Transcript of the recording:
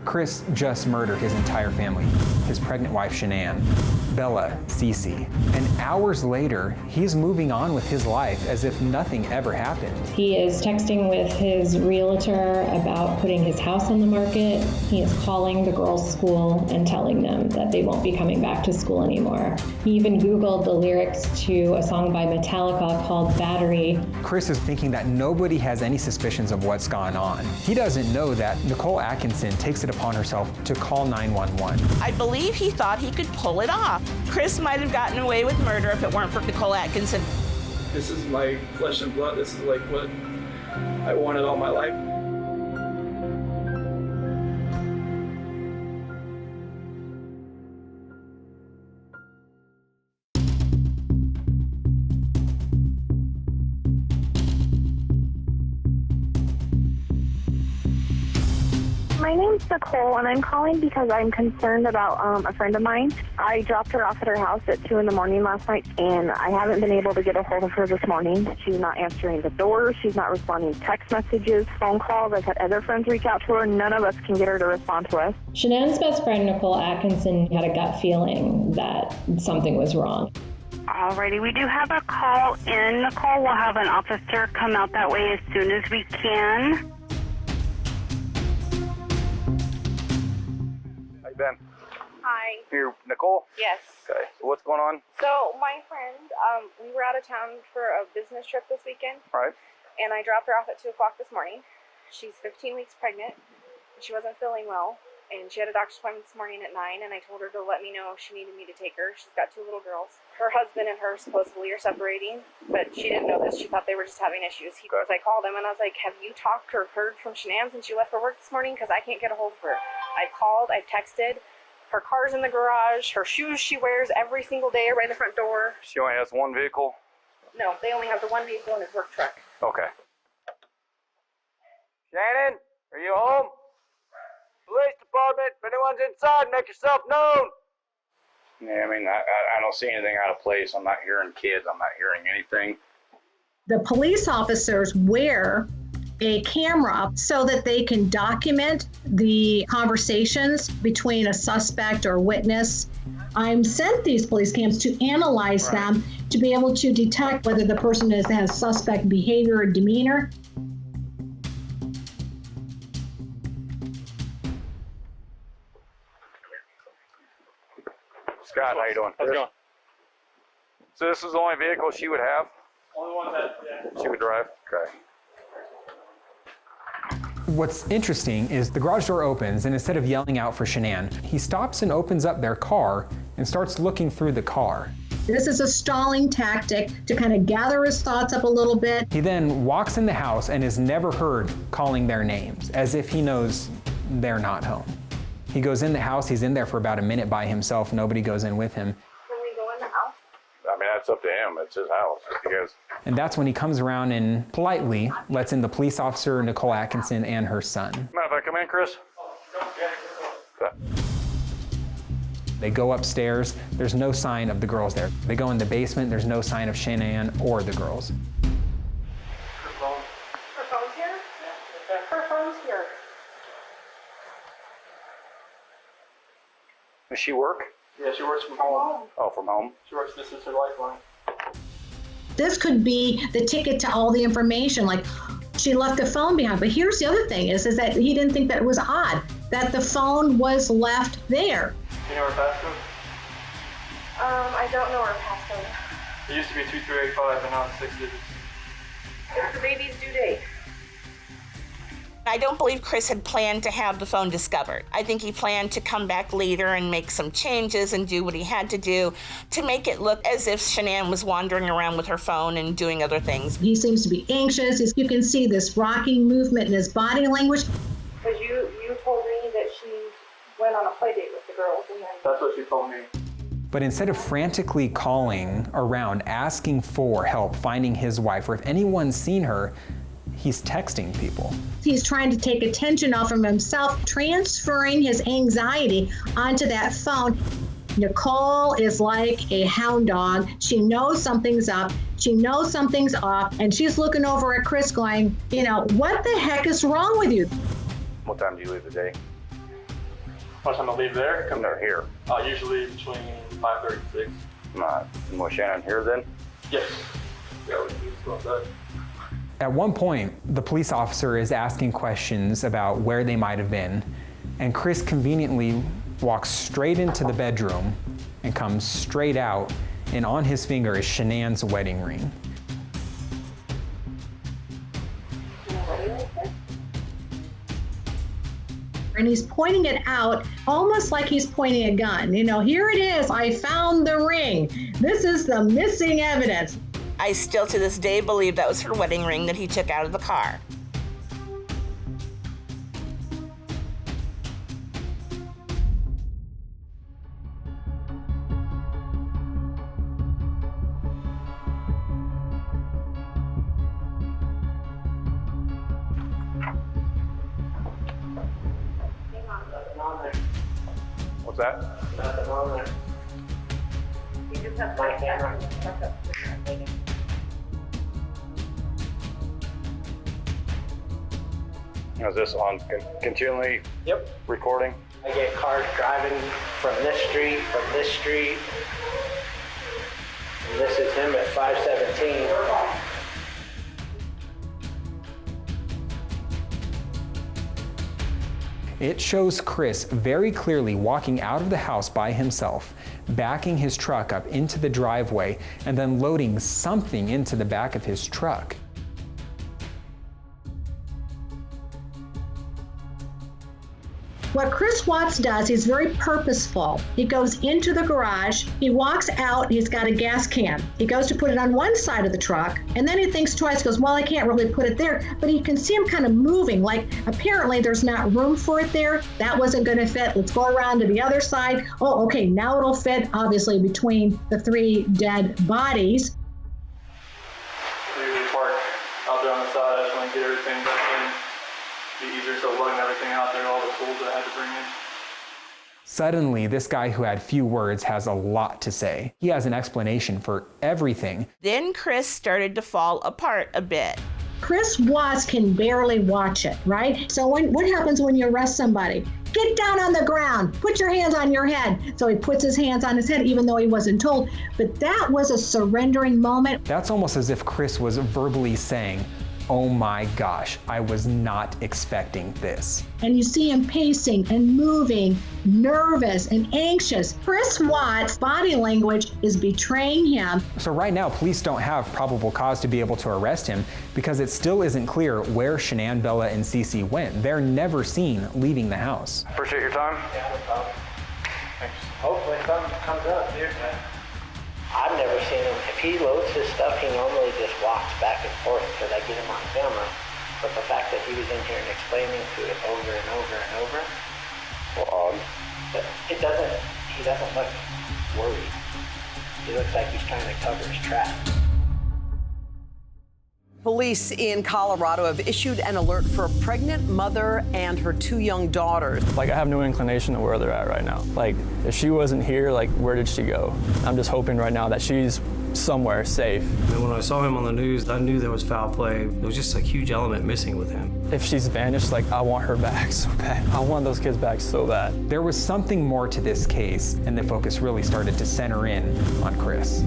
Chris just murdered his entire family, his pregnant wife Shan'ann, Bella, Cece, and hours later, he's moving on with his life as if nothing ever happened. He is texting with his realtor about putting his house on the market. He is calling the girls' school and telling them that they won't be coming back to school anymore. He even Googled the lyrics to a song by Metallica called Battery. Chris is thinking that nobody has any suspicions of what's gone on. He doesn't know that Nicole Atkinson takes it upon herself to call 911. I believe he thought he could pull it off. Chris might have gotten away with murder if it weren't for Nicole Atkinson. This is my flesh and blood. This is like what I wanted all my life. My name's Nicole, and I'm calling because I'm concerned about a friend of mine. I dropped her off at her house at 2 in the morning last night, and I haven't been able to get a hold of her this morning. She's not answering the door. She's not responding to text messages, phone calls. I've had other friends reach out to her. None of us can get her to respond to us. Shanann's best friend, Nicole Atkinson, had a gut feeling that something was wrong. Alrighty, we do have a call in, Nicole. We'll have an officer come out that way as soon as we can. Ben. Hi. Here, Nicole? Yes. Okay. So what's going on? So my friend, we were out of town for a business trip this weekend. All right. And I dropped her off at 2 o'clock this morning. She's 15 weeks pregnant. She wasn't feeling well. And she had a doctor's appointment this morning at 9, and I told her to let me know if she needed me to take her. She's got 2 little girls. Her husband and her supposedly are separating, but she didn't know this. She thought they were just having issues. I called him, and I was like, have you talked or heard from Shan'ann since you left for work this morning? Because I can't get a hold of her. I've called, I've texted. Her car's in the garage. Her shoes she wears every single day right in the front door. She only has one vehicle? No, they only have the one vehicle in his work truck. Okay. Shan'ann, are you home? Police department, if anyone's inside, make yourself known. Yeah, I mean, I don't see anything out of place. I'm not hearing kids. I'm not hearing anything. The police officers wear a camera so that they can document the conversations between a suspect or witness. I'm sent these police cams to analyze them to be able to detect whether the person has suspect behavior or demeanor. Scott, how you doing? How's it going? So this is the only vehicle she would have? Only one that, She would drive? Okay. What's interesting is the garage door opens, and instead of yelling out for Shan'ann, he stops and opens up their car and starts looking through the car. This is a stalling tactic to kind of gather his thoughts up a little bit. He then walks in the house and is never heard calling their names, as if he knows they're not home. He goes in the house, he's in there for about a minute by himself, nobody goes in with him. Can we go in the house? I mean, that's up to him. It's his house. Because And that's when he comes around and politely lets in the police officer, Nicole Atkinson, and her son. mind if I come in, Chris? Okay. They go upstairs, there's no sign of the girls there. They go in the basement, there's no sign of Shan'ann or the girls. Her phone's here? Her phone's here. Does she work? yeah, she works from home. Oh, from home? She works, this is her lifeline. This could be the ticket to all the information, like she left the phone behind. But here's the other thing is that he didn't think that it was odd that the phone was left there. You know her passcode? I don't know her passcode. It used to be 2385, and now it's 6 digits. It's the baby's due date. I don't believe Chris had planned to have the phone discovered. I think he planned to come back later and make some changes and do what he had to do to make it look as if Shan'ann was wandering around with her phone and doing other things. He seems to be anxious. You can see this rocking movement in his body language. Because you told me that she went on a play date with the girls and then... That's what she told me. But instead of frantically calling around, asking for help, finding his wife, or if anyone's seen her, he's texting people. He's trying to take attention off of himself, transferring his anxiety onto that phone. Nicole is like a hound dog. She knows something's up. She knows something's off. And she's looking over at Chris going, what the heck is wrong with you? What time do you leave today? What time I leave there? Come there here. Usually between 5:30 and 6. Was Shan'ann here then? Yes. Yeah, we just go outside. At one point, the police officer is asking questions about where they might have been, and Chris conveniently walks straight into the bedroom and comes straight out, and on his finger is Shanann's wedding ring. And he's pointing it out almost like he's pointing a gun. You know, here it is, I found the ring. This is the missing evidence. I still to this day believe that was her wedding ring that he took out of the car. What's that? Nothing on there. You just have my camera. Is this on continually Yep. recording? I get cars driving from this street, and this is him at 517. It shows Chris very clearly walking out of the house by himself, backing his truck up into the driveway, and then loading something into the back of his truck. What Chris Watts does, he's very purposeful. He goes into the garage, he walks out, he's got a gas can. He goes to put it on one side of the truck, and then he thinks twice, goes, well, I can't really put it there, but you can see him kind of moving, like apparently there's not room for it there. That wasn't gonna fit, let's go around to the other side. Oh, okay, now it'll fit, obviously, between the three dead bodies. We usually park out there on the side. I just want to get everything back in. Be easier, so lugging everything out there, all the tools that I had to bring in. Suddenly, this guy who had few words has a lot to say. He has an explanation for everything. Then Chris started to fall apart a bit. Chris Watts can barely watch it, right? So what happens when you arrest somebody? Get down on the ground, put your hands on your head. So he puts his hands on his head even though he wasn't told. But that was a surrendering moment. That's almost as if Chris was verbally saying, oh my gosh, I was not expecting this. And you see him pacing and moving, nervous and anxious. Chris Watts' body language is betraying him. So right now, police don't have probable cause to be able to arrest him because it still isn't clear where Shan'ann, Bella, and Cece went. They're never seen leaving the house. Appreciate your time. Yeah, no problem. Thanks. Hopefully something comes up here. I've never seen him. If he loads his stuff, he normally just walks back and forth because I get him on camera. But the fact that he was in here and explaining to it over and over and over, Well, but he doesn't look worried. He looks like he's trying to cover his tracks. Police in Colorado have issued an alert for a pregnant mother and her 2 young daughters. Like, I have no inclination of where they're at right now. Like, if she wasn't here, like, where did she go? I'm just hoping right now that she's somewhere safe. And when I saw him on the news, I knew there was foul play. There was just a huge element missing with him. If she's vanished, like, I want her back so bad. I want those kids back so bad. There was something more to this case, and the focus really started to center in on Chris.